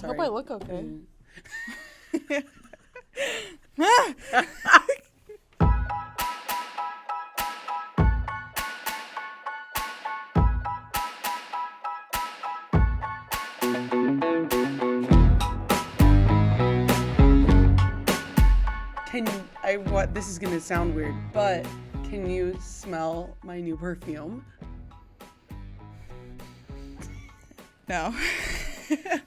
hope I look okay. This is gonna sound weird, but can you smell my new perfume? No.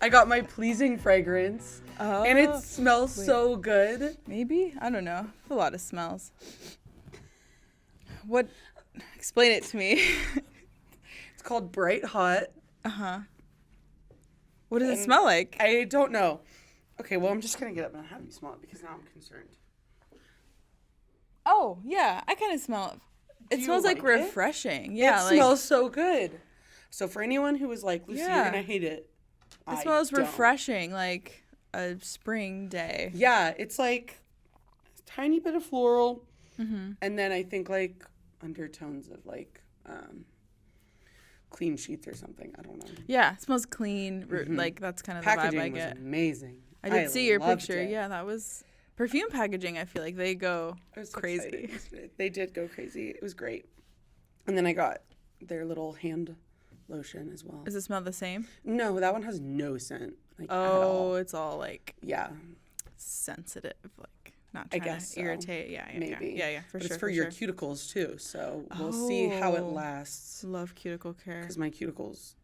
I got my pleasing fragrance, and it smells so good. Maybe? I don't know. A lot of smells. What? Explain it to me. It's called Bright Hot. Uh-huh. What does it smell like? I don't know. Okay, well, I'm just gonna get up and have you smell it because now I'm concerned. Oh, yeah. I kind of smell it. It smells like refreshing. Yeah. It smells so good. So for anyone who was like, Lucy, you're gonna hate it. It smells refreshing, like a spring day. Yeah, it's like a tiny bit of floral, and then I think like undertones of like clean sheets or something. I don't know. Yeah, it smells clean. Like that's kind of the vibe I get. Packaging was amazing. I did see your picture. It. Yeah, that was perfume packaging. I feel like they go crazy. They did go crazy. It was great. And then I got their little hand lotion as well. Does it smell the same? No, that one has no scent. Like, at all. It's all like sensitive, like not trying to irritate. Yeah, maybe. Yeah, for but sure. It's for your cuticles too, so we'll see how it lasts. Love cuticle care because my cuticles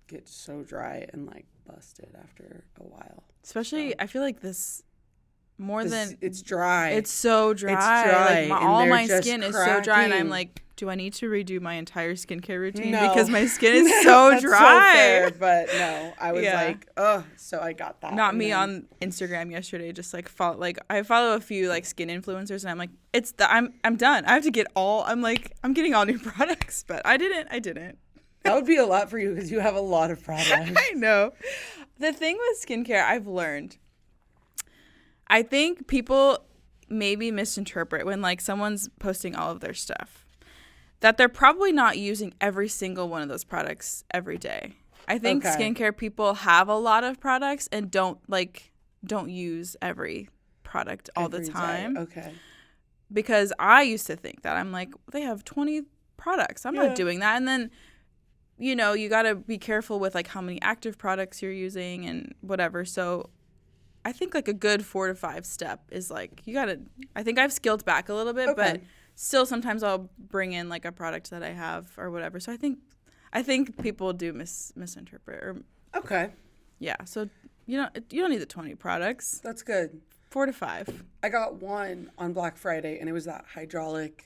get so dry and like busted after a while. Especially, I feel like it's dry. It's so dry. It's dry. Like all my skin is so dry, and I'm like, do I need to redo my entire skincare routine because my skin is so that's dry? So fair, but no, I was like, so I got that. Not me on Instagram yesterday. Just like I follow a few like skin influencers, and I'm like, I'm done. I have to get I'm getting all new products, but I didn't. That would be a lot for you because you have a lot of products. I know. The thing with skincare, I've learned. I think people maybe misinterpret when like someone's posting all of their stuff that they're probably not using every single one of those products every day. I think skincare people have a lot of products and don't use every product all the time. Okay. Because I used to think that. I'm like, they have 20 products. I'm not doing that. And then, you know, you got to be careful with like how many active products you're using and whatever. So I think like a good 4 to 5 step is like I think I've scaled back a little bit, but still sometimes I'll bring in like a product that I have or whatever. So I think people do misinterpret. Yeah. So you don't need the 20 products. That's good. 4 to 5. I got one on Black Friday and it was that hydraulic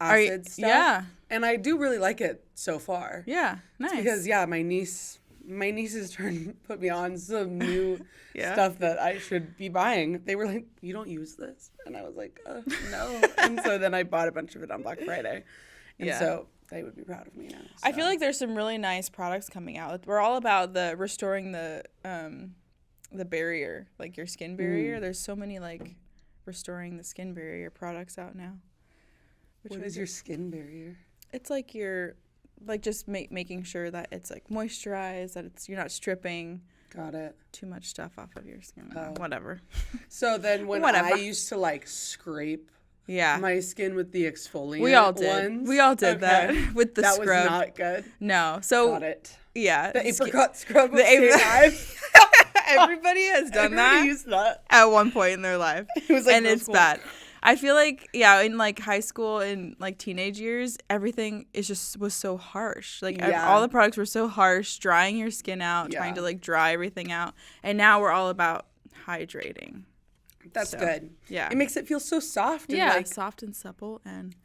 acid stuff. Yeah. And I do really like it so far. Yeah. Nice. It's because my nieces put me on some new stuff that I should be buying. They were like, "You don't use this," and I was like, "No." And so then I bought a bunch of it on Black Friday, and so they would be proud of me now. So. I feel like there's some really nice products coming out. We're all about restoring the barrier, like your skin barrier. There's so many like restoring the skin barrier products out now. What is your skin barrier? It's like your just making sure that it's like moisturized, that you're not stripping. Got it. Too much stuff off of your skin. Whatever. So then when I used to like scrape my skin with the exfoliant we all did that with the scrub. That was not good. No. So got it. Yeah. The apricot scrub. Everybody has done that. Used that at one point in their life. It was like and it's bad. I feel like, in like high school and like teenage years, everything was so harsh. Like all the products were so harsh, drying your skin out, trying to like dry everything out. And now we're all about hydrating. That's good. Yeah. It makes it feel so soft. And soft and supple and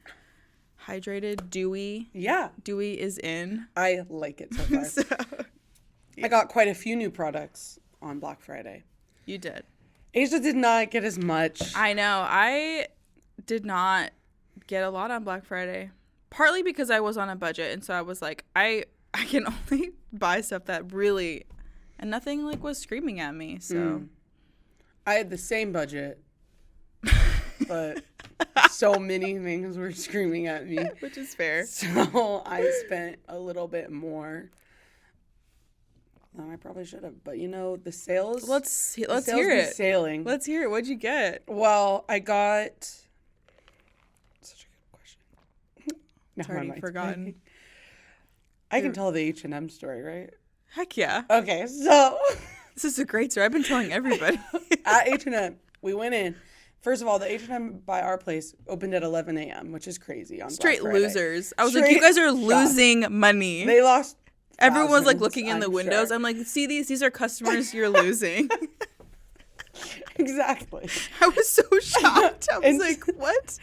hydrated, dewy. Yeah. Dewy is in. I like it so far. I got quite a few new products on Black Friday. You did. Asia did not get as much. I know. I did not get a lot on Black Friday. Partly because I was on a budget. And so I was like, I can only buy stuff that really... And nothing like was screaming at me. So I had the same budget. But so many things were screaming at me. Which is fair. So I spent a little bit more. I probably should have. But, the sales. Let's hear be it. Sailing. Let's hear it. What'd you get? Well, I got... Such a good question. It's already forgotten. I can tell the H&M story, right? Heck yeah. Okay, so... This is a great story. I've been telling everybody. At H&M, we went in. First of all, the H&M by our place opened at 11 a.m., which is crazy on Straight Black Friday. losers. I was like, you guys are losing money. They lost Everyone was like thousands, looking in the windows. Sure. I'm like, see these are customers you're losing. Exactly. I was so shocked. I was like, what?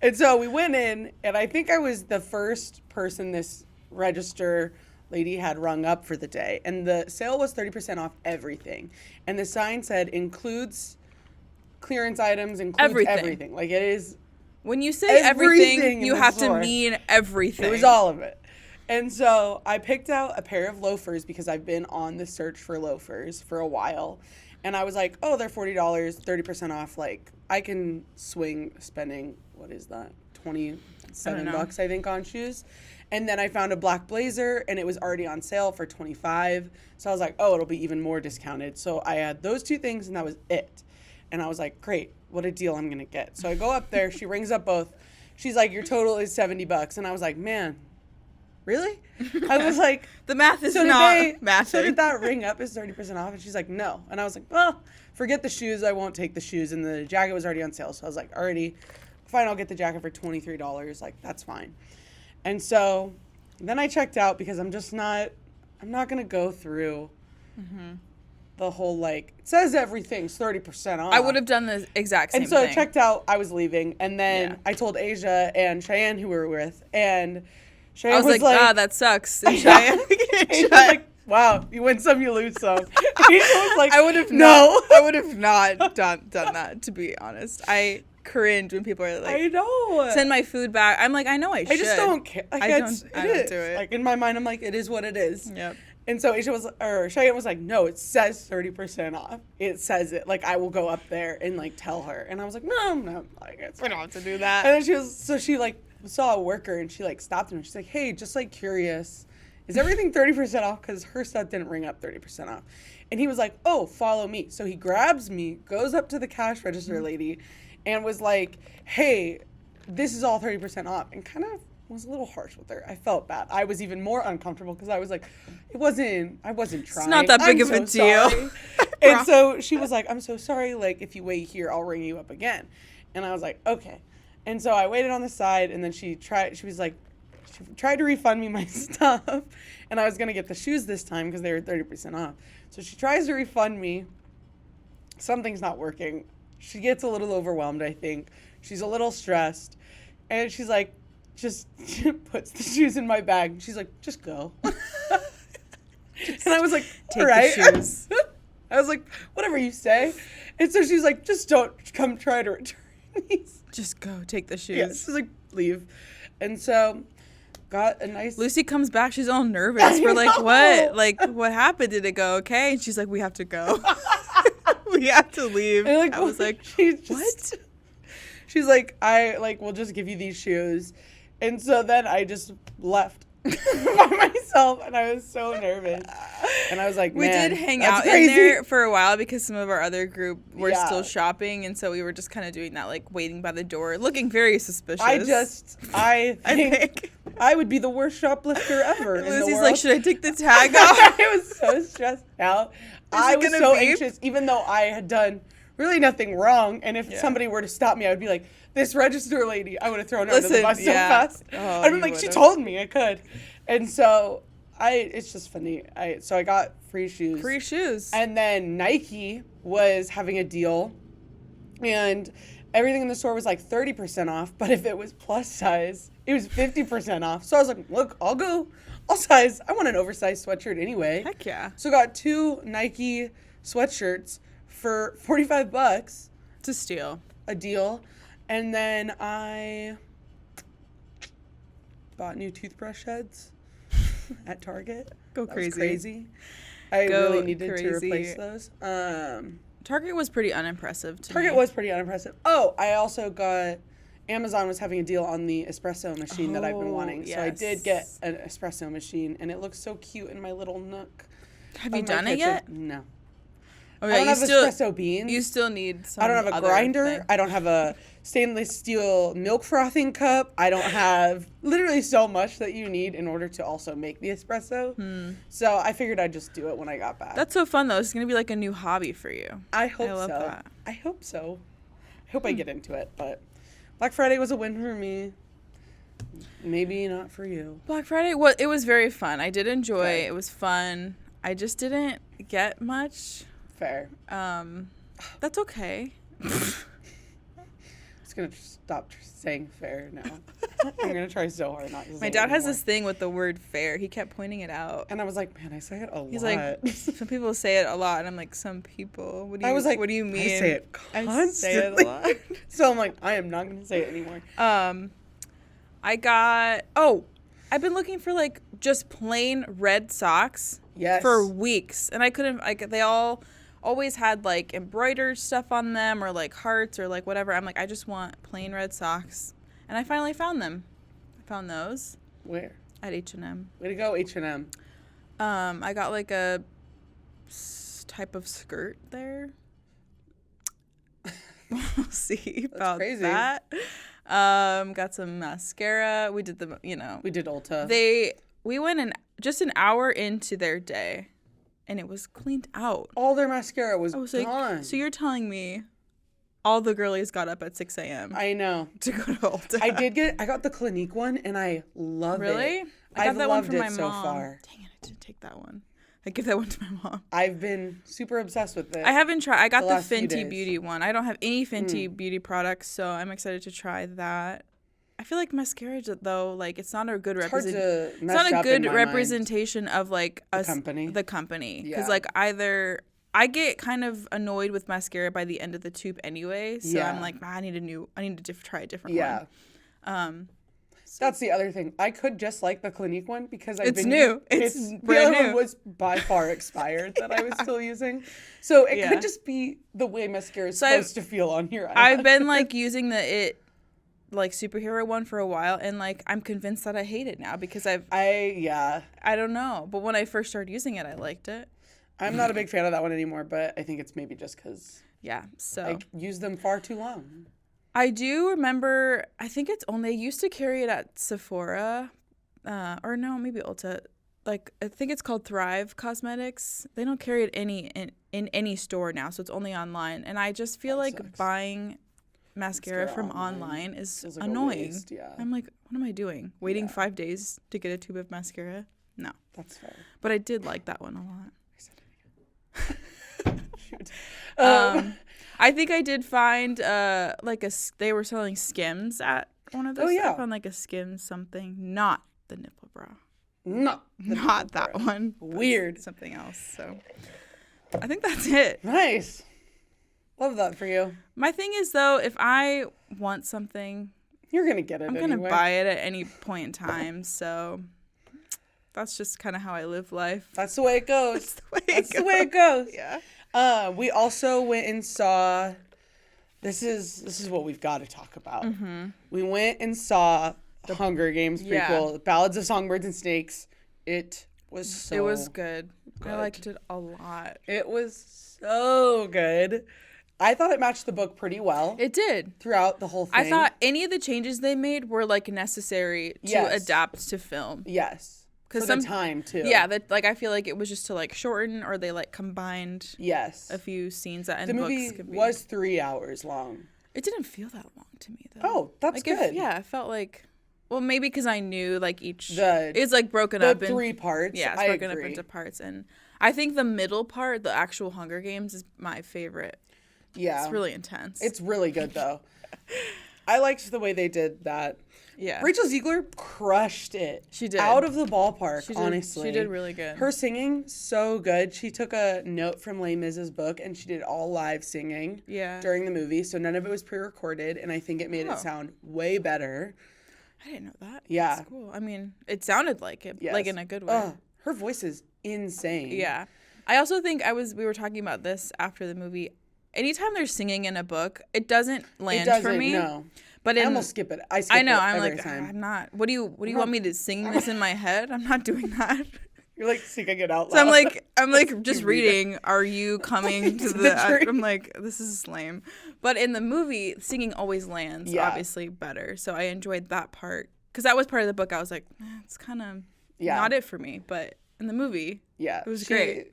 And so we went in, and I think I was the first person this register lady had rung up for the day. And the sale was 30% off everything. And the sign said includes clearance items, includes everything. Like it is. When you say everything you have to mean everything. It was all of it. And so I picked out a pair of loafers because I've been on the search for loafers for a while. And I was like, oh, they're $40, 30% off. Like, I can swing spending, what is that, $27, I think, on shoes. And then I found a black blazer, and it was already on sale for $25. So I was like, oh, it'll be even more discounted. So I had those two things, and that was it. And I was like, great, what a deal I'm going to get. So I go up there. She rings up both. She's like, your total is $70. And I was like, man, really? I was like, the math is not mathing. So did that ring up as 30% off? And she's like, no. And I was like, well, forget the shoes. I won't take the shoes. And the jacket was already on sale. So I was like, already, fine, I'll get the jacket for $23. Like, that's fine. And so then I checked out because I'm not going to go through the whole, like, it says everything's 30% off. I would have done the exact same thing. And so I checked out. I was leaving. And then I told Asia and Cheyenne, who we were with, and Cheyenne I was like, that sucks. And Cheyenne was like, wow, you win some, you lose some. Asia was like, I would have not done that, to be honest. I cringe when people are like, I know, send my food back. I'm like, I know I should. I just don't care. Like, I don't do it. Like, in my mind, I'm like, it is what it is. Yep. And so Cheyenne was like, no, it says 30% off. It says it. Like, I will go up there and, like, tell her. And I was like, no, like, we don't have to do that. And then she like, saw a worker, and she, like, stopped him. And she's like, hey, just, like, curious, is everything 30% off? Because her stuff didn't ring up 30% off. And he was like, oh, follow me. So he grabs me, goes up to the cash register lady, and was like, hey, this is all 30% off. And kind of was a little harsh with her. I felt bad. I was even more uncomfortable because I was like, I wasn't trying. It's not that big of a deal. And so she was like, I'm so sorry. Like, if you wait here, I'll ring you up again. And I was like, okay. And so I waited on the side, and then she tried to refund me my stuff. And I was going to get the shoes this time because they were 30% off. So she tries to refund me. Something's not working. She gets a little overwhelmed, I think. She's a little stressed. And she's like, just puts the shoes in my bag. She's like, just go. And I was like, all right. Take the shoes. I was like, whatever you say. And so she's like, just don't come try to return these. Just go, take the shoes. Yeah, she's like, leave. And so got a nice... Lucy comes back, she's all nervous. We're like, what? Like, what happened? Did it go okay? And she's like, we have to go. We have to leave. And like, I was like, what? She's like, we'll just give you these shoes. And so then I just left by myself, and I was so nervous. And I was like, man, we did hang out crazy. in there for a while because some of our other group were still shopping, and so we were just kind of doing that, like waiting by the door, looking very suspicious. I think I would be the worst shoplifter ever. Lucy's like, should I take the tag off? I was so stressed out. I was so anxious, even though I had done really nothing wrong. And if somebody were to stop me, I would be like, this register lady, I would have thrown her under the bus so fast. I'd been like, she told me I could. And so it's just funny. So I got free shoes. Free shoes. And then Nike was having a deal, and everything in the store was like 30% off. But if it was plus size, it was 50% off. So I was like, look, I'll go all size. I want an oversized sweatshirt anyway. Heck yeah. So I got 2 Nike sweatshirts for $45. To steal. A deal. And then I bought new toothbrush heads at Target. Go crazy. That was crazy. I really needed to replace those. Target was pretty unimpressive to me. Target was pretty unimpressive. Oh, I also got... Amazon was having a deal on the espresso machine that I've been wanting. Yes. So I did get an espresso machine, and it looks so cute in my little nook. Have you done it yet? No. Oh, I don't have espresso beans. You still need some I don't have a grinder. thing. I don't have a stainless steel milk frothing cup. I don't have literally so much that you need in order to also make the espresso. So I figured I'd just do it when I got back. That's so fun, though. It's going to be like a new hobby for you. I hope so. I love that. I hope so. I hope I get into it. But Black Friday was a win for me. Maybe not for you. Black Friday, well, it was very fun. I did enjoy. Okay. It was fun. I just didn't get much. Fair. That's okay. I'm just going to stop saying fair now. I'm going to try so hard not to say My dad it has anymore. this thing with the word fair. He kept pointing it out. And I was like, man, I say it a lot. He's like, some people say it a lot. And I'm like, some people? What do you, I was like, what do you mean? I say it constantly. I say it a lot. So I'm like, I am not going to say it anymore. I've been looking for like just plain red socks Yes. for weeks. And I couldn't, they all always had like embroidered stuff on them or like hearts or like whatever. I'm like, I just want plain red socks. And I finally found them. I found those. Where? At H&M. Way to go, H&M. I got like a type of skirt there. We'll see about crazy. that. Got some mascara. We did We did Ulta. We went just an hour into their day, and it was cleaned out. All their mascara was I was gone. like, so you're telling me all the girlies got up at 6 a.m. I know. to go to Ulta? I got the Clinique one, and I love it. Really? I got I've that one loved from it my so mom. far. Dang it, I didn't take that one. I give that one to my mom. I've been super obsessed with it. I haven't tried. I got the last few Fenty days. Beauty one. I don't have any Fenty Beauty products, so I'm excited to try that. I feel like mascara, though, like it's not a good to It's not mess a up good in my representation of like The company. The company, because Yeah. like either I get kind of annoyed with mascara by the end of the tube anyway, so Yeah. I'm like, I need to try a different Yeah. one. That's the other thing. I could just like the Clinique one because It's new. It's the brand other new. one was by far expired that I was still using. So it Yeah. could just be the way mascara is So supposed to feel on your eyes. I've been like using the like superhero one for a while, and like I'm convinced that I hate it now because I don't know, but when I first started using it, I liked it. I'm not a big fan of that one anymore, but I think it's maybe just because Yeah, so I used them far too long. I do remember, I think they used to carry it at Sephora, or no, maybe Ulta. Like, I think it's called Thrive Cosmetics. They don't carry it in any store now, so it's only online. And I just feel like sucks. buying mascara from online is Feels like a annoying. waste, yeah. I'm like, what am I doing? Waiting Yeah. 5 days to get a tube of mascara? No. That's fair. But I did like that one a lot. Shoot. I think I did find they were selling Skims at one of those. Oh, yeah. I found like a Skims something, not the nipple bra, not that one. Weird. Something else. So I think that's it. Nice. Love that for you. My thing is though, if I want something, You're gonna get it. I'm gonna anyway. buy it at any point in time. So that's just kind of how I live life. That's the way it goes. That's the way it goes. Yeah. We also went and saw. This is what we've got to talk about. Mm-hmm. We went and saw the Hunger Games Yeah. prequel, Ballads of Songbirds and Snakes. It was so. It was good. I good. liked it a lot. It was so good. I thought it matched the book pretty well. It did. Throughout the whole thing. I thought any of the changes they made were like necessary to Yes. adapt to film. Yes. For the time too. Yeah, that like I feel like it was just to like shorten or they like combined Yes. a few scenes that in The books movie could be. was 3 hours long. It didn't feel that long to me though. Oh, that's like good. It felt like, well, maybe because I knew like The- it's like broken The up in 3 parts. Yeah, it's I broken agree. up into parts, and I think the middle part, the actual Hunger Games, is my favorite. Yeah. It's really intense. It's really good though. I liked the way they did that. yeah. Rachel Zegler crushed it. She did. Out of the ballpark, She did, honestly. she did really good. Her singing, so good. She took a note from Les Mis's book and she did all live singing Yeah. during the movie. So none of it was pre-recorded, and I think it made Oh. it sound way better. I didn't know that. Yeah. That's cool. I mean, it sounded like it, Yes. like in a good way. Her voice is insane. Yeah. I also think we were talking about this after the movie. Anytime they're singing in a book, it doesn't land It for doesn't, me. no. But I in, almost skip it. I skip I know. it I'm every like, time. I'm not. What do you want me to sing this in my head? I'm not doing that. You're like singing it out loud. So I'm like just reading. Are you coming to the? I'm like, this is lame. But in the movie, singing always lands obviously better. So I enjoyed that part because that was part of the book. I was like, it's kind of not it for me. But in the movie, it was great.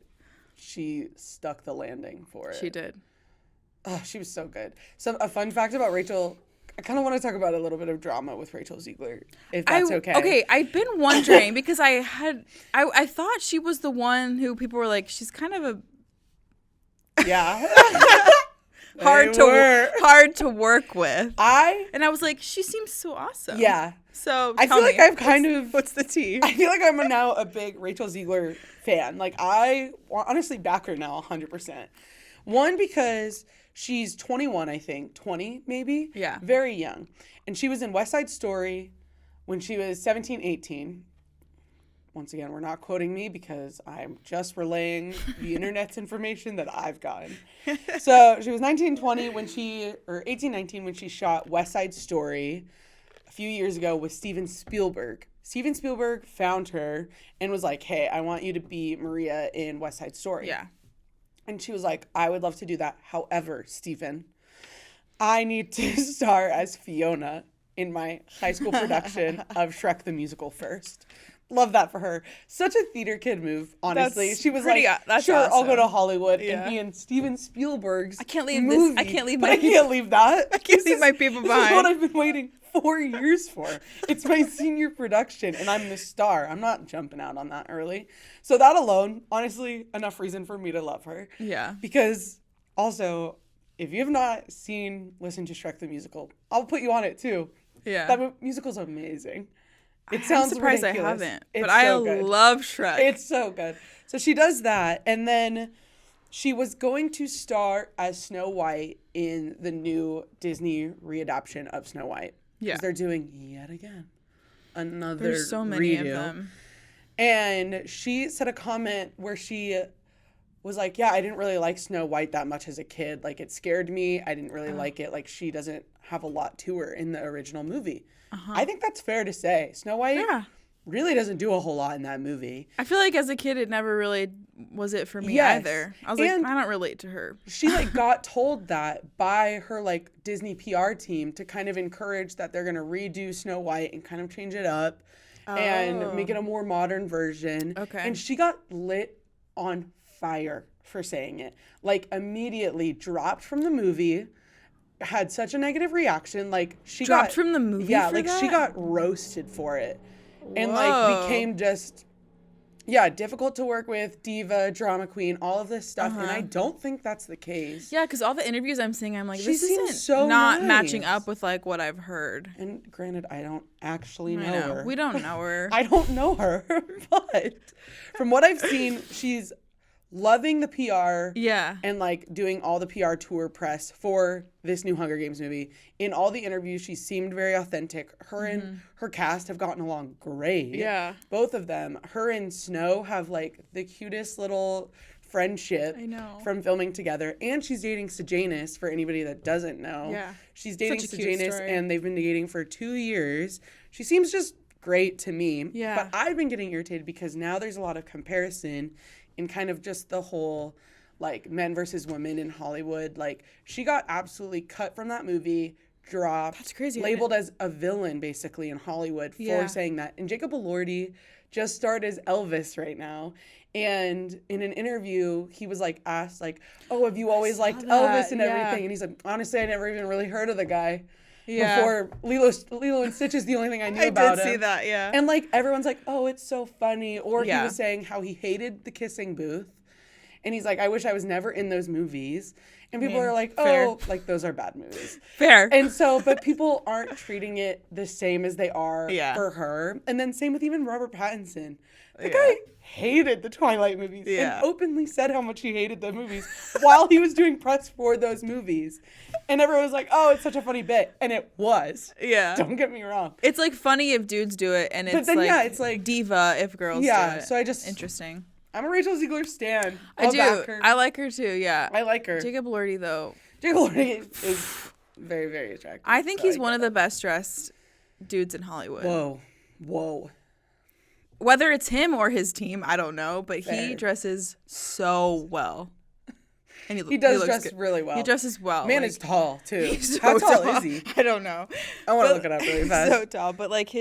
She stuck the landing for it. She did. Oh, she was so good. So a fun fact about Rachel. I kind of want to talk about a little bit of drama with Rachel Zegler, if that's okay. Okay, I've been wondering because I thought she was the one who people were like, she's kind of a hard to work with. And I was like, she seems so awesome. Yeah. So I feel like I've kind of what's the tea? I feel like I'm now a big Rachel Zegler fan. Like I honestly back her now 100%. One, because she's 21, I think. 20, maybe? Yeah. Very young. And she was in West Side Story when she was 17, 18. Once again, we're not quoting me because I'm just relaying the internet's information that I've gotten. So she was 19, 20 or 18, 19 when she shot West Side Story a few years ago with Steven Spielberg. Steven Spielberg found her and was like, hey, I want you to be Maria in West Side Story. Yeah. And she was like, I would love to do that. However, Stephen, I need to star as Fiona in my high school production of Shrek the Musical first. Love that for her. Such a theater kid move, honestly. She was like, sure, awesome. I'll go to Hollywood and be in Steven Spielberg's I can't leave movie. This. I can't leave I can't leave that. I can't leave my people behind. This is what I've been waiting 4 years for. It's my senior production, and I'm the star. I'm not jumping out on that early. So that alone, honestly, enough reason for me to love her. Yeah. Because also, if you have not listened to Shrek the Musical, I'll put you on it too. Yeah. That musical's amazing. It sounds surprised ridiculous. I haven't, but I love Shrek. It's so good. So she does that, and then she was going to star as Snow White in the new Disney readaptation of Snow White. Yeah. Because they're doing yet again another There's so many redo. of them. And she said a comment where she was like, yeah, I didn't really like Snow White that much as a kid. Like, it scared me. I didn't really like it. Like, she doesn't have a lot to her in the original movie. I think that's fair to say. Snow White really doesn't do a whole lot in that movie. I feel like as a kid, it never really was it for me either. I was like, I don't relate to her. She got told that by her Disney PR team to kind of encourage that they're going to redo Snow White and kind of change it up and make it a more modern version. Okay. And she got lit on fire for saying it. Immediately dropped from the movie. Had such a negative reaction. She dropped from the movie. Yeah, for that? She got roasted for it. Whoa. And became just difficult to work with, diva, drama queen, all of this stuff. And I don't think that's the case. Yeah, because all the interviews I'm seeing, I'm like, this isn't so not matching up with what I've heard. And granted, I don't actually know her. We don't know her. I don't know her, but from what I've seen, she's loving the PR and doing all the PR tour press for this new Hunger Games movie. In all the interviews, she seemed very authentic. Her and her cast have gotten along great. Yeah. Both of them. Her and Snow have the cutest little friendship from filming together. And she's dating Sejanus, for anybody that doesn't know. Yeah. She's dating Sejanus and they've been dating for 2 years. She seems just great to me. Yeah. But I've been getting irritated because now there's a lot of comparison in kind of just the whole men versus women in Hollywood. She got absolutely cut from that movie, dropped. That's crazy. Labeled as a villain basically in Hollywood for saying that. And Jacob Elordi just starred as Elvis right now. And in an interview, he was asked oh, have you always liked Elvis and everything? And he's like, honestly, I never even really heard of the guy. Yeah. Before Lilo and Stitch is the only thing I knew about him. I did see that, yeah. And everyone's like, oh, it's so funny. Or he was saying how he hated the kissing booth. And he's like, I wish I was never in those movies. And people are like, oh, those are bad movies. Fair. And so, but people aren't treating it the same as they are for her. And then same with even Robert Pattinson. The guy hated the Twilight movies and openly said how much he hated the movies while he was doing press for those movies. And everyone was like, oh, it's such a funny bit. And it was. Yeah. Don't get me wrong. It's funny if dudes do it and it's it's diva if girls do it. Yeah, so Interesting. I'm a Rachel Zegler stan. I do. I like her too, yeah. I like her. Jacob Elordi, though. Jacob Elordi is very, very attractive. I think he's one of the best dressed dudes in Hollywood. Whoa. whether it's him or his team, I don't know, but Fair. he dresses so well. And he does dress good. really well. He dresses well. Man is tall, too. He's so How tall tall is he? I don't know. I want to look it up really fast. So tall, but like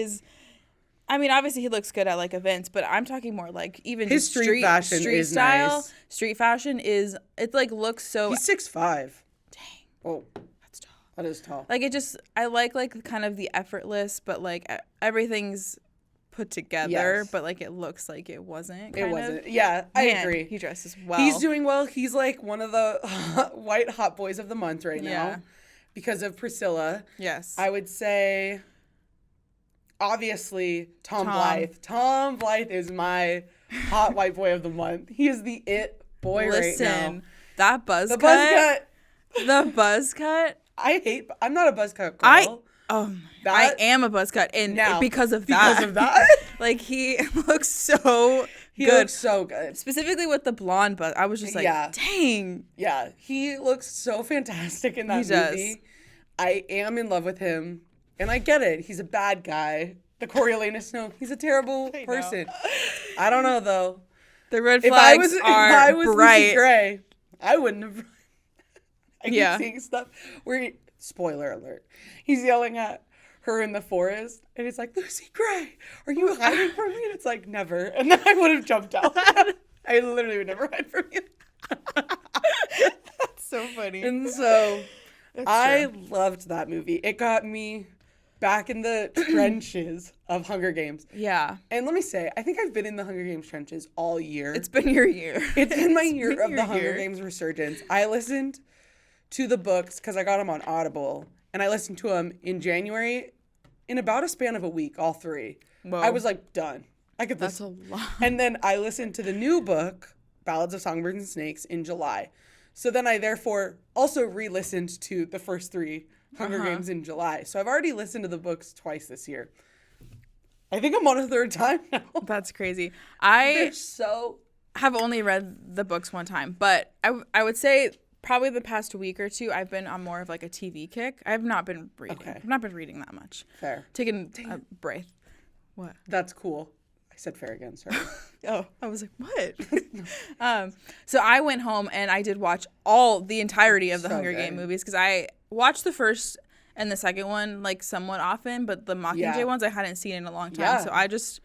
obviously he looks good at like events, but I'm talking more like even his just street fashion is style. Nice. Street fashion it like looks so. He's 6'5". Dang. Oh, that's tall. That is tall. Like I like kind of the effortless, but like everything's put together, yes. but like it looks like it wasn't. It wasn't. Yeah, I agree. He dresses well. He's doing well. He's like one of the white hot boys of the month right now because of Priscilla. Yes. I would say, obviously, Tom Blythe. Tom Blythe is my hot white boy of the month. He is the it boy right now. That buzz cut. The buzz cut. I'm not a buzz cut girl. I am a buzz cut, and because of that. Like, he looks so good. He looks so good. Specifically with the blonde buzz. I was just like, dang. Yeah, he looks so fantastic in that movie. Does. I am in love with him, and I get it. He's a bad guy. The Coriolanus Snow, he's a terrible person. I don't know, though. The red flags if I was bright. Lucy Gray, I wouldn't have. I keep seeing stuff where spoiler alert. He's yelling at her in the forest, and it's like, Lucy Gray, are you hiding from me? And it's like, never. And then I would have jumped out. I literally would never hide from you. That's so funny. And so I loved that movie. It got me back in the trenches of Hunger Games. Yeah. And let me say, I think I've been in the Hunger Games trenches all year. It's been your year. It's been my year of the Hunger Games resurgence. I listened to the books because I got them on Audible, and I listened to them in January in about a span of a week, all three. Whoa. I was like, done. I could That's a lot. And then I listened to the new book, Ballads of Songbirds and Snakes, in July. So then I therefore also re-listened to the first three Hunger Games in July. So I've already listened to the books twice this year. I think I'm on a third time now. That's crazy. I so have only read the books one time, but I would say probably the past week or two, I've been on more of like a TV kick. I have not been reading. Okay. I've not been reading that much. Fair. Taking a break. What? That's cool. I said fair again, sorry. Oh, I was like, what? So I went home and I did watch the entirety of the Hunger Game movies because I watched the first and the second one like somewhat often, but the Mockingjay ones I hadn't seen in a long time. Yeah. So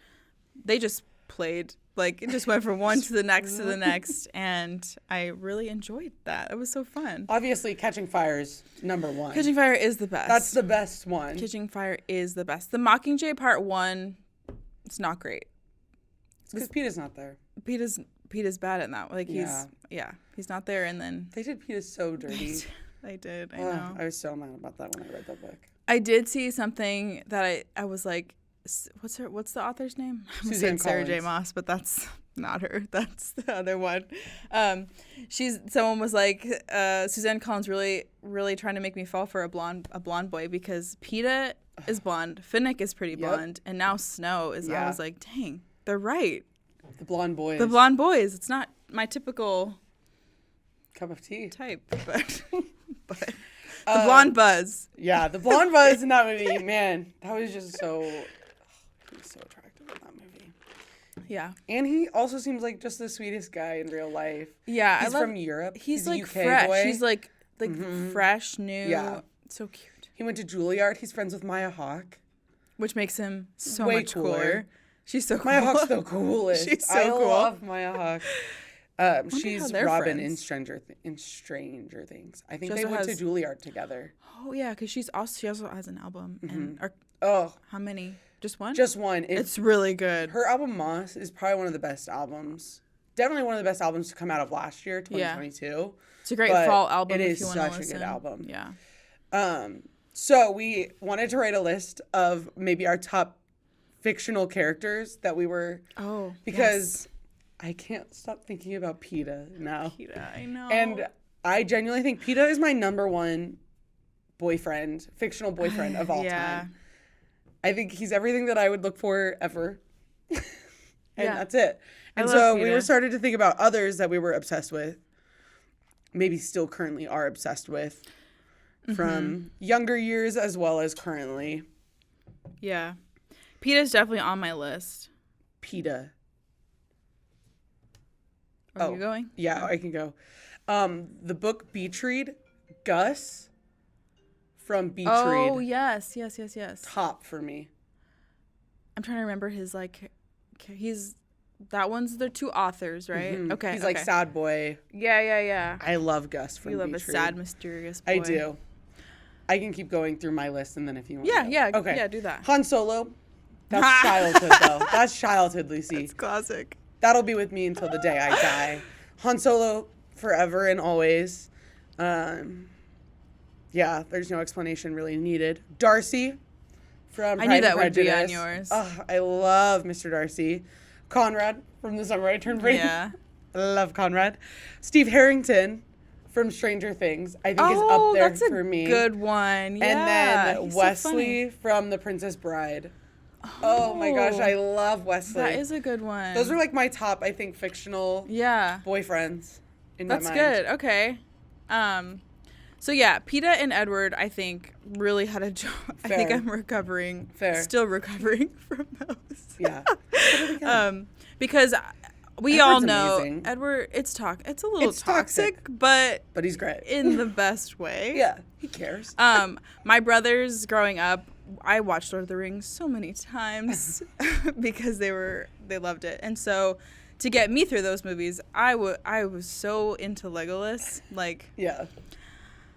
they just played. Like, it just went from one to the next, and I really enjoyed that. It was so fun. Obviously, Catching Fire is number one. Catching Fire is the best. That's the best one. Catching Fire is the best. The Mockingjay Part 1, it's not great. It's because Peeta's not there. Peeta's bad at that. Like, he's not there, and then... They did Peeta so dirty. They did, I know. I was so mad about that when I read that book. I did see something that I was like... What's the author's name? Suzanne Sarah J. Maas, but that's not her. That's the other one. Someone was like, Suzanne Collins really, really trying to make me fall for a blonde boy because Peeta is blonde, Finnick is pretty blonde, and now Snow is. I was like, dang, they're right. The blonde boys. It's not my typical cup of tea type, but the blonde buzz. Yeah, the blonde buzz in that movie, man, that was just so. He's so attractive in that movie. Yeah. And he also seems like just the sweetest guy in real life. Yeah. He's from Europe. He's like UK fresh. boy. He's like fresh, new. Yeah. So cute. He went to Juilliard. He's friends with Maya Hawke. Which makes him so way much cooler. She's so cool. Maya Hawke's the coolest. She's so cool. I love Maya Hawke. She's Robin in Stranger Things. I think they went to Juilliard together. Oh yeah, because she also has an album. And how many? Just one? Just one. It's really good. Her album Moss is probably one of the best albums. Definitely one of the best albums to come out of last year, 2022. Yeah. It's a great fall album. It is such a good album. Yeah. So we wanted to write a list of maybe our top fictional characters that we were. Oh. Because I can't stop thinking about Peeta now. Peeta, I know. And I genuinely think Peeta is my number one fictional boyfriend of all time. I think he's everything that I would look for ever. And that's it. And so we started to think about others that we were obsessed with, maybe still currently are obsessed with, from younger years as well as currently. Yeah. Peeta's definitely on my list. PETA. Are you going? Yeah, I can go. The book Beach Read, Gus from Beach Read. Oh, yes. Top for me. I'm trying to remember his, like, that one's the two authors, right? Mm-hmm. Okay. He's like sad boy. Yeah. I love Gus from Beach Read. You love a sad, mysterious boy. I do. I can keep going through my list, and then if you want Okay. Yeah, do that. Han Solo. That's childhood, though. That's childhood, Lucy. It's classic. That'll be with me until the day I die. Han Solo, forever and always. Yeah, there's no explanation really needed. Darcy from Pride I knew that and would be Prejudice. on yours. Oh, I love Mr. Darcy. Conrad from The Summer I Turned Pretty. Yeah. I love Conrad. Steve Harrington from Stranger Things, I think is up there for me. Good one. Yeah. And then He's Wesley from The Princess Bride. Oh my gosh, I love Wesley. That is a good one. Those are like my top, I think, fictional boyfriends in my mind. That's good. Okay. So yeah, PETA and Edward, I think, really had a job. Fair. I think I'm recovering. Fair. Still recovering from those. Yeah. Because we Edward's all know amazing. Edward. It's a little It's toxic, but he's great in the best way. Yeah, he cares. My brothers growing up, I watched Lord of the Rings so many times because they loved it, and so to get me through those movies, I was so into Legolas, like. Yeah.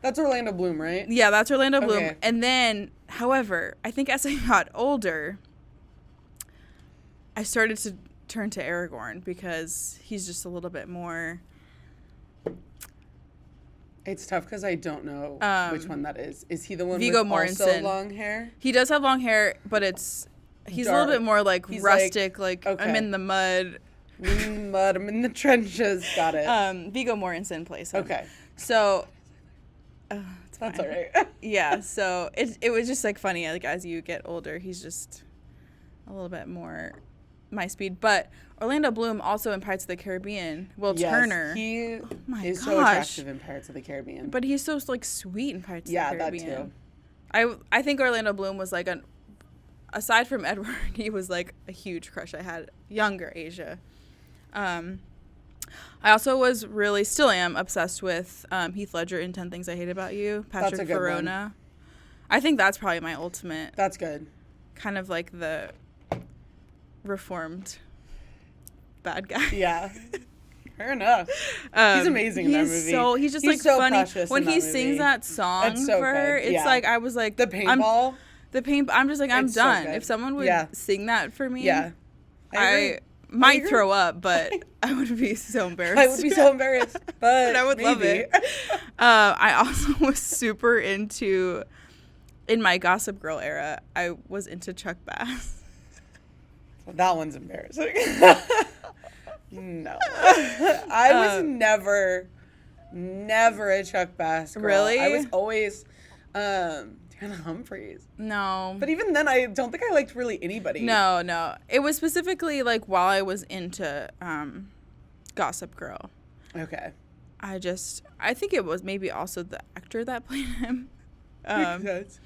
That's Orlando Bloom, right? Yeah, that's Orlando Bloom. Okay. And then, however, I think as I got older, I started to turn to Aragorn because he's just a little bit more. It's tough because I don't know which one that is. Is he the one Viggo with Mortensen. also long hair? He does have long hair, but he's Dark. a little bit more like He's rustic, like okay. I'm in the mud. Mud, I'm in the trenches. Got it. Viggo Mortensen plays him. Okay. So. It's That's fine. all right. Yeah, so it was just like funny, like as you get older, he's just a little bit more my speed. But Orlando Bloom also in Pirates of the Caribbean, Will Turner. He is so attractive in Pirates of the Caribbean. But he's so like sweet in Pirates of the Caribbean. Yeah, that too. I think Orlando Bloom was like aside from Edward, he was like a huge crush I had. Younger Asia. I also still am obsessed with Heath Ledger in 10 Things I Hate About You. Patrick Verona. I think that's probably my ultimate. That's good. Kind of like the reformed bad guy. Yeah. Fair enough. He's amazing in that movie. He's just like so funny. When he sings that song so for her, good. it's like I was like the paintball. I'm just like I'm it's done. So if someone would sing that for me, I might throw up, but I would be so embarrassed. I would be so embarrassed, but I would love it. I also was super into, in my Gossip Girl era, I was into Chuck Bass. That one's embarrassing. No. I was never a Chuck Bass girl. Really? I was always Hannah Humphreys. No. But even then, I don't think I liked really anybody. No. It was specifically like while I was into Gossip Girl. Okay. I think it was maybe also the actor that played him. Makes sense.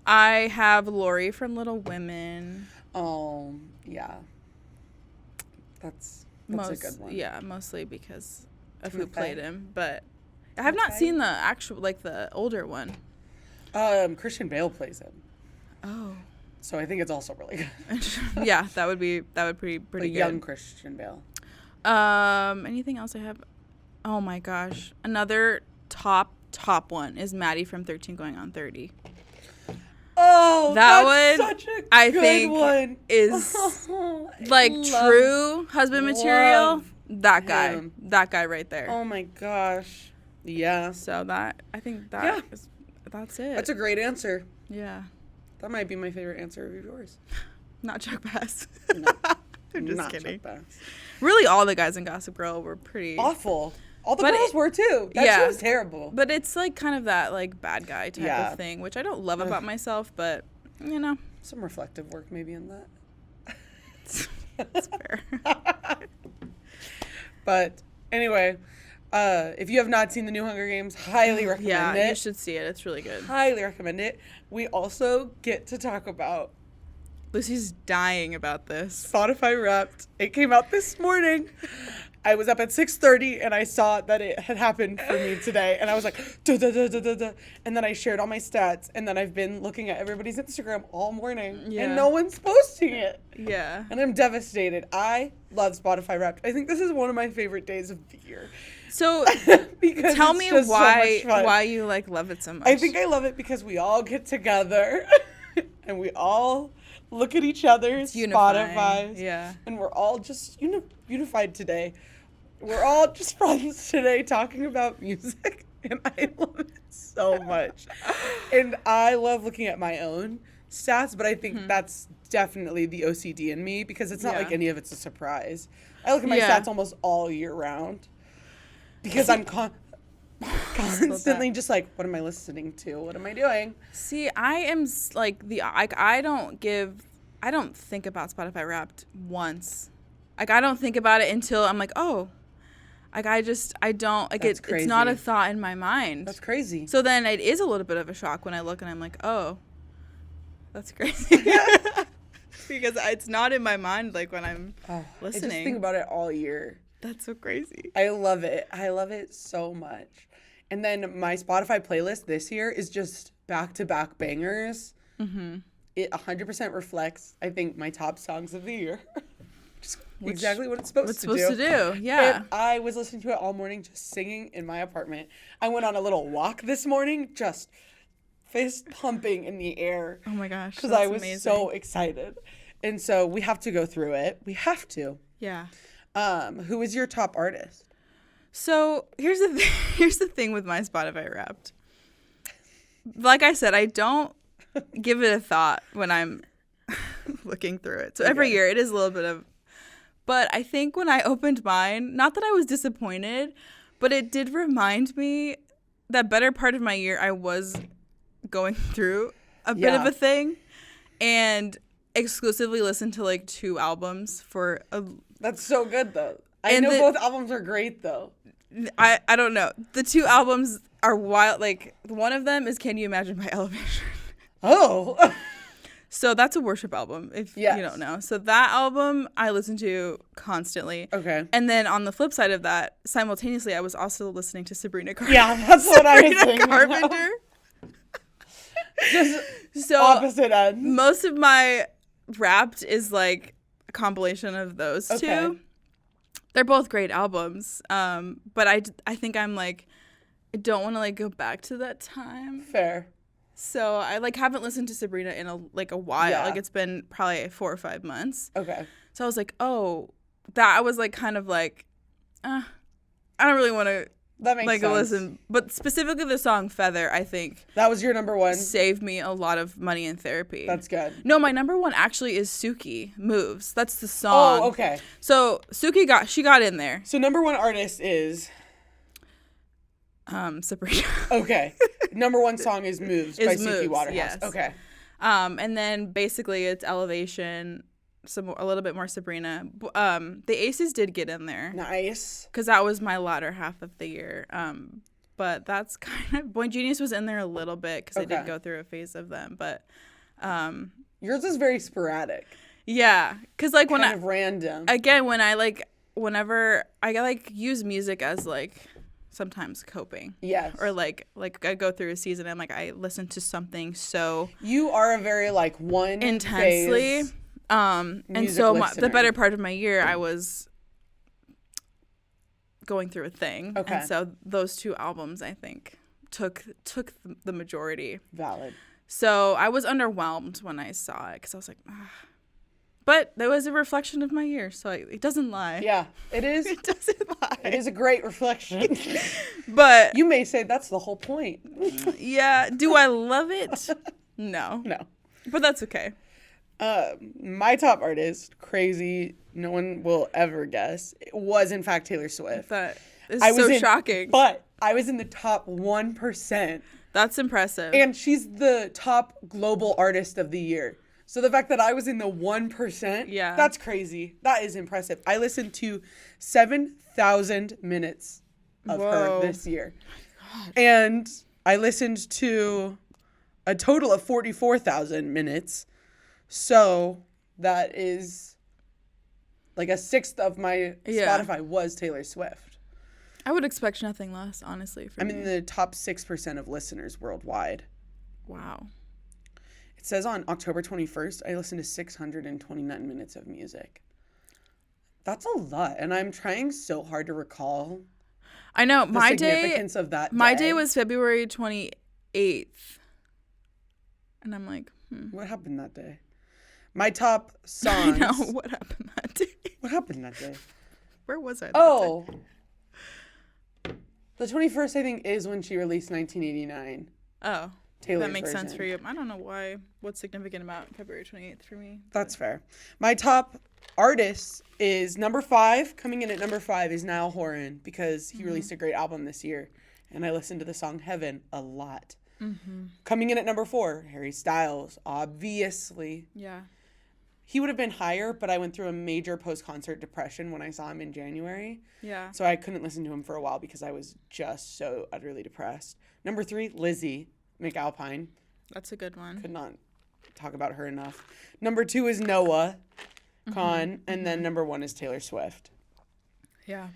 I have Lori from Little Women. Oh, yeah. That's a good one. Yeah, mostly because of who played him. But I have not seen the actual, like the older one. Christian Bale plays him. Oh. So I think it's also really good. Yeah, that would be pretty good. Young Christian Bale. Anything else I have? Oh my gosh. Another top one is Maddie from 13 Going on 30. Oh, that's such a I good think one. Is like true husband material. That guy right there. Oh my gosh. Yeah. So I think that's it. That's a great answer. Yeah. That might be my favorite answer of yours. Not Chuck Bass. No. I'm just not kidding. Chuck Bass. Really, all the guys in Gossip Girl were pretty awful. All the girls were too. That show was terrible. But it's like kind of that like bad guy type of thing, which I don't love about myself, but you know. Some reflective work maybe in that. That's fair. But anyway, if you have not seen the new Hunger Games, highly recommend it. Yeah, you should see it. It's really good. Highly recommend it. We also get to talk about Lucy's dying about this. Spotify Wrapped. It came out this morning. I was up at 6:30 and I saw that it had happened for me today. And I was like, duh, duh, duh, duh, duh, duh. And then I shared all my stats. And then I've been looking at everybody's Instagram all morning. Yeah. And no one's posting it. Yeah. And I'm devastated. I love Spotify Wrapped. I think this is one of my favorite days of the year. So tell me why you like love it so much. I think I love it because we all get together and we all look at each other's Spotify. Yeah. And we're all just unified today. We're all just friends today talking about music, and I love it so much. And I love looking at my own stats, but I think that's definitely the OCD in me because it's not like any of it's a surprise. I look at my stats almost all year round because I'm constantly just like, what am I listening to? What am I doing? See, I am like I don't think about Spotify Wrapped once. Like, I don't think about it until I'm like, oh. Like, I don't, like, it's not a thought in my mind. That's crazy. So then it is a little bit of a shock when I look and I'm like, oh, that's crazy. Because it's not in my mind, like, when I'm listening. I just think about it all year. That's so crazy. I love it. I love it so much. And then my Spotify playlist this year is just back-to-back bangers. Mm-hmm. It 100% reflects, I think, my top songs of the year. Exactly what it's supposed to do. Yeah. And I was listening to it all morning, just singing in my apartment. I went on a little walk this morning, just fist pumping in the air. Oh my gosh. Because I was so excited. And so we have to go through it. We have to. Yeah. Who is your top artist? So here's the thing with my Spotify Wrapped. Like I said, I don't give it a thought when I'm looking through it. So every year it is a little bit of. But I think when I opened mine, not that I was disappointed, but it did remind me that better part of my year I was going through a bit of a thing and exclusively listened to like 2 albums for a... That's so good though. I know both albums are great though. I don't know. The 2 albums are wild. Like, one of them is Can You Imagine by Elevation. Oh. So that's a worship album, if you don't know. So that album I listen to constantly. Okay. And then on the flip side of that, simultaneously, I was also listening to Sabrina Carpenter. Yeah, that's what I was thinking. Carpenter. Just opposite ends. Most of my Wrapped is like a compilation of those 2. They're both great albums. But I think I'm like, I don't want to like go back to that time. Fair. So I like haven't listened to Sabrina in a while. Yeah. Like, it's been probably 4 or 5 months. Okay. So I was like, oh, that I was like kind of like, I don't really want to like sense. Listen. But specifically the song Feather, I think that was your number 1. Saved me a lot of money in therapy. That's good. No, my number 1 actually is Suki Moves. That's the song. Oh, okay. So Suki got in there. So number 1 artist is Sabrina. Okay. Number 1 song is Moves by Suki Waterhouse. Yes. Okay. And then basically it's Elevation, a little bit more Sabrina. The Aces did get in there. Nice. Because that was my latter half of the year. But that's kind of... Boy Genius was in there a little bit because I did go through a phase of them. But... yours is very sporadic. Yeah. Because like kind of random. Again, whenever I like use music as like... sometimes coping. Yes. Or like I go through a season and like I listen to something so you are a very like one intensely and so the better part of my year I was going through a thing. Okay. And so those 2 albums I think took the majority. Valid. So I was underwhelmed when I saw it because I was like, ah. But that was a reflection of my year, so it doesn't lie. Yeah, it is. It doesn't lie. It is a great reflection. But you may say that's the whole point. Yeah. Do I love it? No. But that's okay. My top artist, crazy, no one will ever guess, was in fact Taylor Swift. That is shocking. But I was in the top 1%. That's impressive. And she's the top global artist of the year. So the fact that I was in the 1%, that's crazy. That is impressive. I listened to 7,000 minutes of her this year. Oh, and I listened to a total of 44,000 minutes. So that is like a sixth of my Spotify was Taylor Swift. I would expect nothing less, honestly. I'm in the top 6% of listeners worldwide. Wow. It says on October 21st, I listened to 629 minutes of music. That's a lot. And I'm trying so hard to recall. I know. The significance of that day. My day was February 28th. And I'm like, What happened that day? My top songs. I know. What happened that day? What happened that day? Where was I that day? The 21st, I think, is when she released 1989. Oh. Taylor's that makes version. sense for you. I don't know why. What's significant about February 28th for me? That's fair. My top artist is number 5. Coming in at number 5 is Niall Horan because he released a great album this year. And I listened to the song Heaven a lot. Coming in at number 4, Harry Styles, obviously. Yeah. He would have been higher, but I went through a major post-concert depression when I saw him in January. Yeah. So I couldn't listen to him for a while because I was just so utterly depressed. Number 3, Lizzie McAlpine. That's a good one. Could not talk about her enough. Number 2 is Noah Khan, and then number 1 is Taylor Swift. Yeah.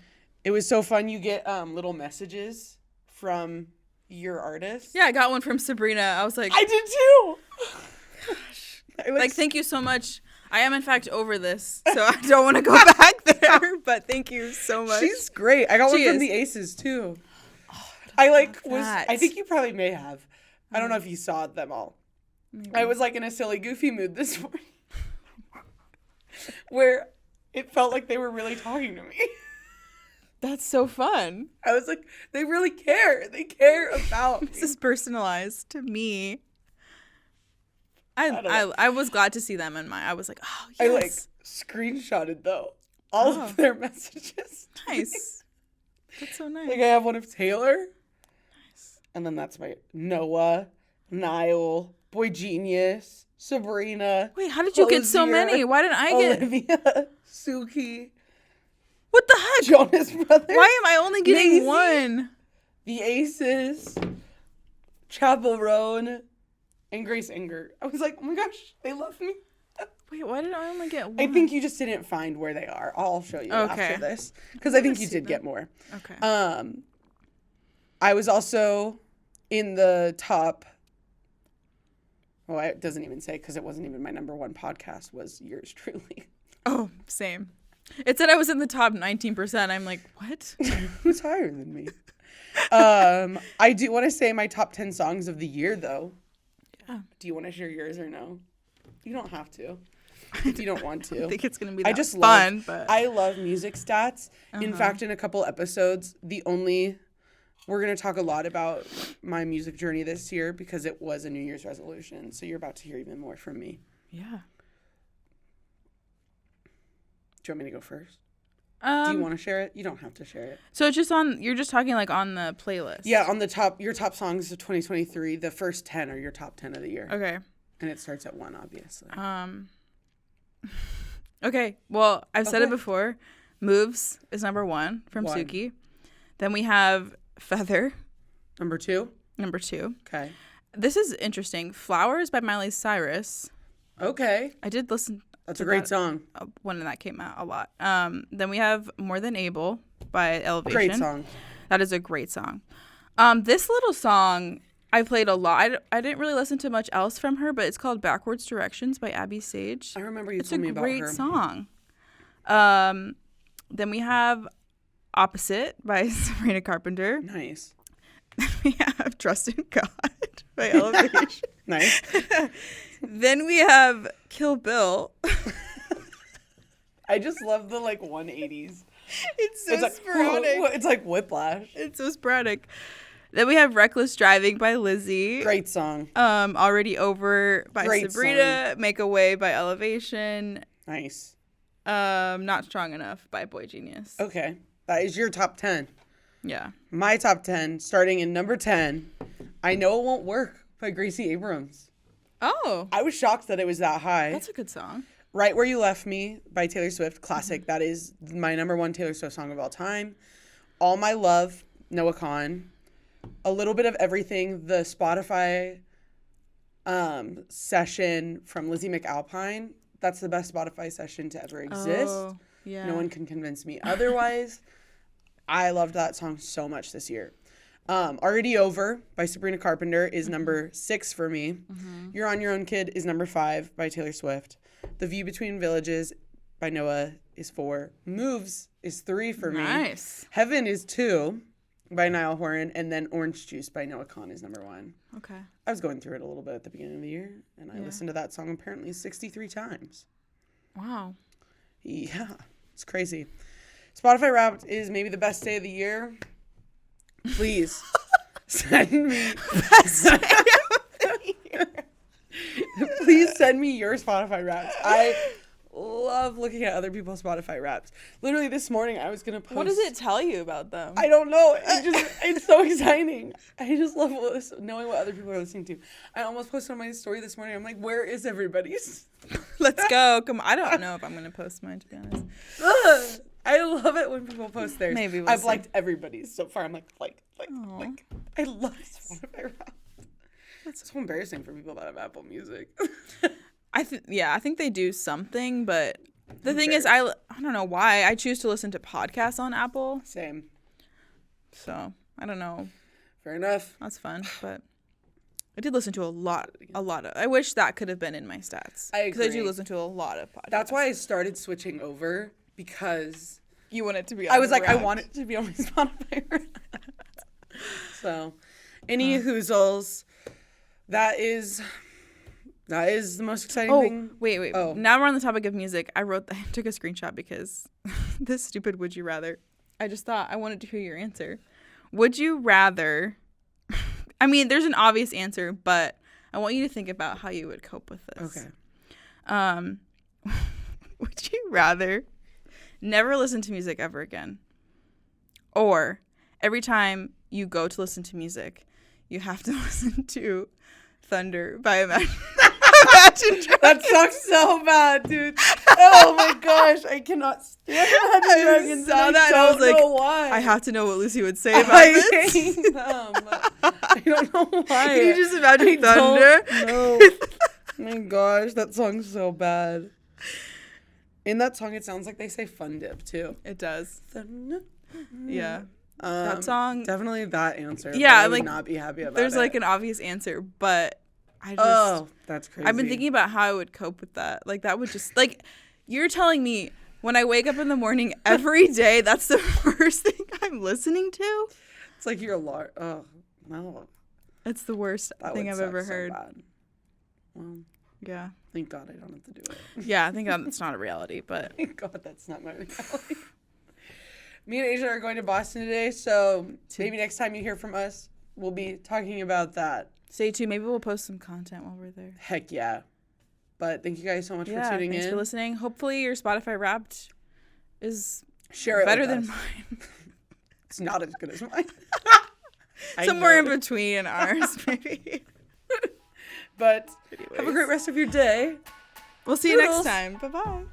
It was so fun. You get little messages from your artist. Yeah, I got one from Sabrina. I was like, I did too. Gosh. Like, thank you so much. I am, in fact, over this, so I don't want to go back there, but thank you so much. She's great. I got one from the Aces, too. Oh, I think you probably may have. I don't know if you saw them all. Maybe. I was, like, in a silly, goofy mood this morning where it felt like they were really talking to me. That's so fun. I was like, they really care. They care about me. This is personalized to me. I was glad to see them in my. I was like, oh yes. I like screenshotted though all of their messages. Nice. That's so nice. Like I have one of Taylor. Nice. And then that's my Noah, Niall, Boy Genius, Sabrina. Wait, how did you get so many? Why didn't I get Olivia, Suki? What the heck? Jonas Brothers. Why am I only getting Maisie, one? The Aces, Chapel Roan, and Grace Inger. I was like, oh my gosh, they love me. Wait, why did I only get one? I think you just didn't find where they are. I'll show you after this. Because I think you did get more. Okay. I was also in the top. Well, it doesn't even say because it wasn't even my number 1 podcast was yours truly. Oh, same. It said I was in the top 19%. I'm like, what? Who's higher than me? I do want to say my top 10 songs of the year, though. Yeah. Do you want to share yours or no? You don't have to. If you don't want to. I think it's going to be that fun. But I love music stats. In fact, in a couple episodes, we're going to talk a lot about my music journey this year because it was a New Year's resolution. So you're about to hear even more from me. Yeah. Do you want me to go first? Do you want to share it? You don't have to share it. So it's just you're just talking like on the playlist. Yeah, on the top, your top songs of 2023, the first 10 are your top 10 of the year. Okay. And it starts at 1, obviously. Okay. Well, I've said it before. Moves is number 1 from Suki. Then we have Feather. Number 2. Okay. This is interesting. Flowers by Miley Cyrus. Okay. I did listen. That's a great song. When that came out a lot. Then we have More Than Able by Elevation. Great song. That is a great song. This little song I played a lot. I didn't really listen to much else from her, but it's called Backwards Directions by Abby Sage. I remember you told me about her. It's a great song. Then we have Opposite by Sabrina Carpenter. Nice. Then we have Trust in God by Elevation. Nice. Then we have Kill Bill. I just love the 180s. It's so sporadic. It's like Whiplash. It's so sporadic. Then we have Reckless Driving by Lizzie. Great song. Already Over by Great Sabrina. Song. Make a Way by Elevation. Nice. Not Strong Enough by Boy Genius. Okay. That is your top 10. Yeah. My top 10, starting in number 10, I Know It Won't Work by Gracie Abrams. Oh. I was shocked that it was that high. That's a good song. Right Where You Left Me by Taylor Swift, classic. That is my number 1 Taylor Swift song of all time. All My Love, Noah Khan. A Little Bit of Everything, the Spotify session from Lizzie McAlpine. That's the best Spotify session to ever exist. Oh, yeah. No one can convince me otherwise. I loved that song so much this year. Already Over by Sabrina Carpenter is number 6 for me. Mm-hmm. You're on Your Own Kid is number 5 by Taylor Swift. The View Between Villages by Noah is 4. Moves is 3 for me. Nice. Heaven is 2 by Niall Horan. And then Orange Juice by Noah Kahan is number 1. Okay. I was going through it a little bit at the beginning of the year, and I listened to that song apparently 63 times. Wow. Yeah, it's crazy. Spotify Wrapped is maybe the best day of the year. Please send me. Please send me your Spotify Wrapped. I love looking at other people's Spotify Wrapped. Literally this morning I was gonna post. What does it tell you about them? I don't know. It's so exciting. I just love knowing what other people are listening to. I almost posted on my story this morning. I'm like, where is everybody's? Let's go. Come on. I don't know if I'm gonna post mine, to be honest. I love it when people post theirs. Maybe I've liked everybody's so far. I'm like. I love Spotify Wrapped. That's so embarrassing for people that have Apple Music. I think they do something, but the thing is, I don't know why I choose to listen to podcasts on Apple. Same. So I don't know. Fair enough. That's fun, but I did listen to a lot of. I wish that could have been in my stats. I agree. Because I do listen to a lot of podcasts. That's why I started switching over, because you want it to be on I was like, Wrapped. I want it to be on my Spotify. So, any hoozles, that is the most exciting thing. Wait. Oh. Now we're on the topic of music. I took a screenshot because this stupid would you rather. I just thought I wanted to hear your answer. Would you rather, I mean, there's an obvious answer, but I want you to think about how you would cope with this. Okay. Would you rather never listen to music ever again, or every time you go to listen to music, you have to listen to Thunder by Imagine Dragons? That sucks so bad, dude. Oh my gosh, I cannot stand Imagine Dragons. I don't know why. I have to know what Lucy would say about this. Hate them. I don't know why. Can you just imagine Thunder? No. My gosh, that song's so bad. In that song, it sounds like they say fun dip too. It does. Thunder. Yeah. That song. Definitely that answer. Yeah, I would not be happy about there's it. Like an obvious answer, but I just. Oh, that's crazy. I've been thinking about how I would cope with that. Like that would just you're telling me when I wake up in the morning every day, that's the first thing I'm listening to. It's like you're oh no. It's the worst thing I've ever heard. So bad. Well. Yeah. Thank God I don't have to do it. Yeah, thank God that's not a reality, but. Thank God that's not my reality. Me and Asia are going to Boston today, so maybe next time you hear from us, we'll be talking about that. Stay tuned. Maybe we'll post some content while we're there. Heck yeah. But thank you guys so much for tuning in. Thanks for listening. Hopefully your Spotify Wrapped is better than mine. It's not as good as mine. Somewhere in between ours, maybe. But anyways, have a great rest of your day. We'll see you next time. Bye-bye.